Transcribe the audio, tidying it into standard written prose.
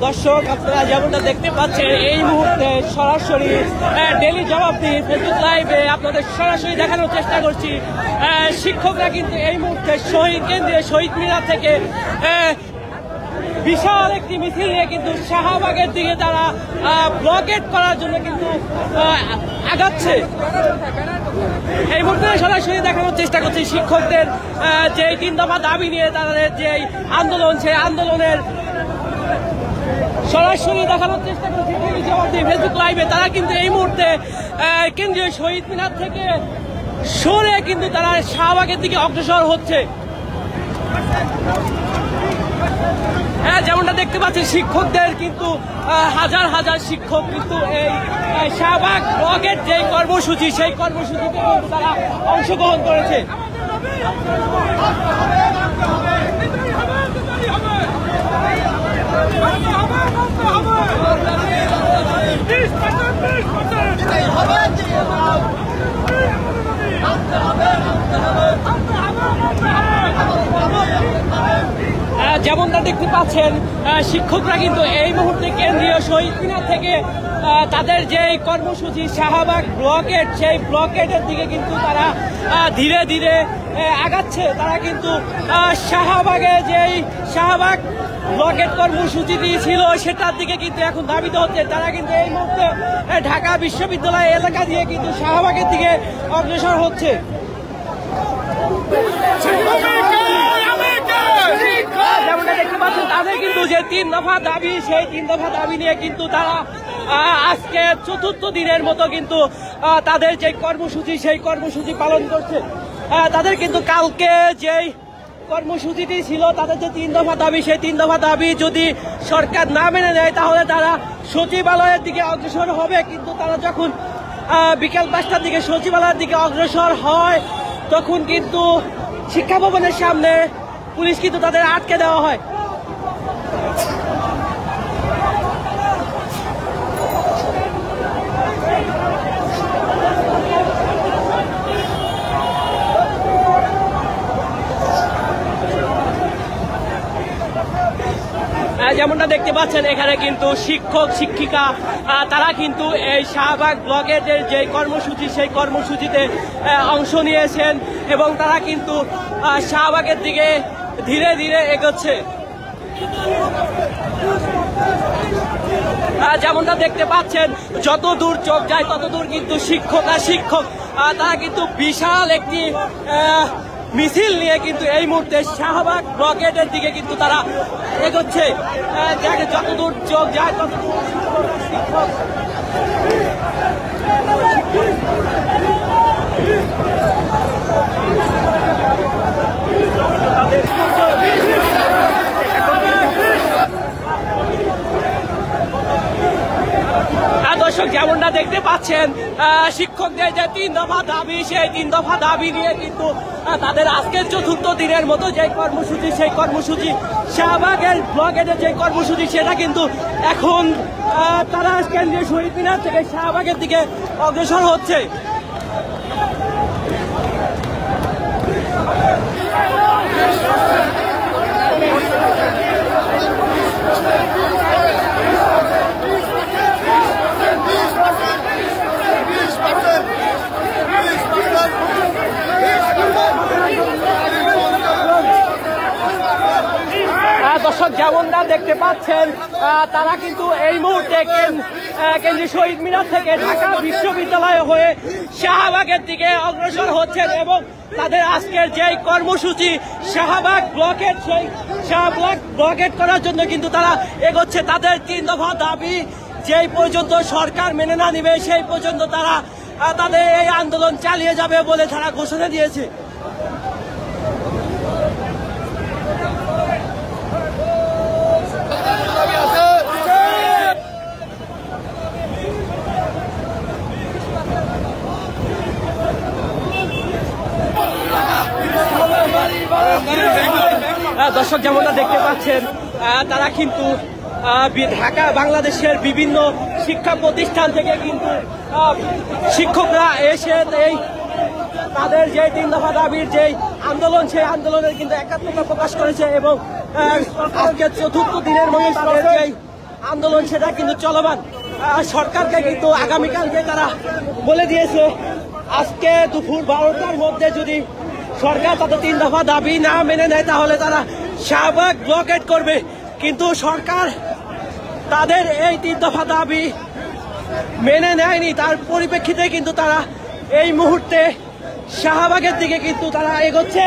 দর্শক, আপনারা যেমনটা দেখতে পাচ্ছেন এই মুহূর্তে সরাসরি ডেইলি জবাবদিহি ফেসবুক লাইভে আপনাদের সরাসরি দেখানোর চেষ্টা করছি। শিক্ষকরা কিন্তু এই মুহূর্তে কেন্দ্রীয় শহীদ মিনার থেকে বিশাল একটি মিছিল নিয়ে কিন্তু শাহবাগের দিকে তারা ব্লকেট করার জন্য কিন্তু আগাচ্ছে। এই মুহূর্তে সরাসরি দেখানোর চেষ্টা করছি শিক্ষকদের যে 3 দফা দাবি নিয়ে তাদের যে আন্দোলন, সেই আন্দোলনের সরাসরি দেখানোর চেষ্টা করছি ফেসবুক লাইভে। তারা কিন্তু এই মুহূর্তে কেন্দ্রীয় শহীদ মিনার থেকে সরে কিন্তু তারা শাহবাগের দিকে অগ্রসর হচ্ছে। যেমনটা দেখতে পাচ্ছেন শিক্ষকদের কিন্তু হাজার হাজার শিক্ষক কিন্তু এই শাহবাগ ব্লকের যে কর্মসূচি, সেই কর্মসূচিতে তারা অংশগ্রহণ করেছে। যেমনটা দেখতে পাচ্ছেন শিক্ষকরা কিন্তু এই মুহূর্তে কেন্দ্রীয় শহীদ মিনার থেকে তাদের যে কর্মসূচি শাহবাগ ব্লকেট, সেই ব্লকেটের দিকে কিন্তু তারা ধীরে ধীরে আগাচ্ছে। তারা কিন্তু শাহবাগে যেই শাহবাগ ব্লকেট কর্মসূচিটি ছিল সেটার দিকে কিন্তু এখন ধাবিত হচ্ছে। তারা কিন্তু এই মুহূর্তে ঢাকা বিশ্ববিদ্যালয় এলাকা দিয়ে কিন্তু শাহবাগের দিকে অগ্রসর হচ্ছে। যেমনটা দেখতে পাচ্ছেন তাদের কিন্তু যে 3 দফা দাবি, সেই 3 দফা দাবি নিয়ে কিন্তু তারা আজকে 4র্থ দিনের মতো কিন্তু তাদের যে কর্মসূচি, সেই কর্মসূচি পালন করছে। তাদের কিন্তু কালকে যেই কর্মসূচিটি ছিল, তাদের যে 3 দফা দাবি, সেই 3 দফা দাবি যদি সরকার না মেনে নেয় তাহলে তারা সচিবালয়ের দিকে অগ্রসর হবে। কিন্তু তারা যখন বিকেল 5টার দিকে সচিবালয়ের দিকে অগ্রসর হয় তখন কিন্তু শিক্ষা ভবনের সামনে পুলিশ কিন্তু তাদের আটকে দেওয়া হয়। যেমনটা দেখতে পাচ্ছেন এখানে কিন্তু শিক্ষক শিক্ষিকা তারা কিন্তু এই শাহবাগ ব্লকের যে কর্মসূচি, সেই কর্মসূচিতে অংশ নিয়েছেন এবং তারা কিন্তু শাহবাগের দিকে ধীরে ধীরে এগোচ্ছে। যেমনটা দেখতে পাচ্ছেন যত দূর চোখ যায় তত দূর কিন্তু শিক্ষক তারা কিন্তু বিশাল একটি মিছিল নিয়ে কিন্তু এই মুহূর্তে শাহবাগ ব্লকেটের দিকে কিন্তু তারা এগোচ্ছে। যত দূর চোখ যায় তত দূর শিক্ষক দর্শক, যেমনটা দেখতে পাচ্ছেন শিক্ষকদের যে 3 দফা দাবি, সেই 3 দফা দাবি নিয়ে কিন্তু তাদের আজকের 4র্থ দিনের মতো যে কর্মসূচি, সেই কর্মসূচি শাহবাগের ব্লকের যে কর্মসূচি, সেটা কিন্তু এখন তারা কেন্দ্রীয় শহীদ মিনার থেকে শাহবাগের দিকে অগ্রসর হচ্ছে। দর্শক, যেমনটা দেখতে পাচ্ছেন তারা কিন্তু এই মুহূর্তে কেন্দ্রীয় শহীদ মিনার থেকে ঢাকা বিশ্ববিদ্যালয় হয়ে শাহবাগের দিকে অগ্রসর হচ্ছেন এবং তাদের আজকের যে কর্মসূচি শাহবাগ ব্লকেট, সেই শাহবাগ ব্লকেট করার জন্য কিন্তু তারা এগোচ্ছে। তাদের 3 দফা দাবি যেই পর্যন্ত সরকার মেনে না নেবে সেই পর্যন্ত তারা তাদের এই আন্দোলন চালিয়ে যাবে বলে তারা ঘোষণা দিয়েছে। দর্শক, যেমনটা দেখতে পাচ্ছেন তারা কিন্তু ঢাকা বাংলাদেশের বিভিন্ন শিক্ষা প্রতিষ্ঠান থেকে কিন্তু শিক্ষকরা এসে এই তাদের যে 3 দফা দাবির যে আন্দোলন, সেই আন্দোলনের কিন্তু একাত্মতা প্রকাশ করেছে এবং আজকে চতুর্থ দিনের মতো তাদের যে আন্দোলন সেটা কিন্তু চলমান। সরকারকে কিন্তু আগামীকালকে তারা বলে দিয়েছে আজকে দুপুর 12টার মধ্যে যদি সরকার তাদের 3 দফা দাবি না মেনে নেয় তাহলে তারা শাহবাগ ব্লকেট করবে। কিন্তু সরকার তাদের এই 3 দফা দাবি মেনে নেয়নি, তার পরিপ্রেক্ষিতে কিন্তু তারা এই মুহূর্তে শাহবাগের দিকে কিন্তু তারা এগোচ্ছে।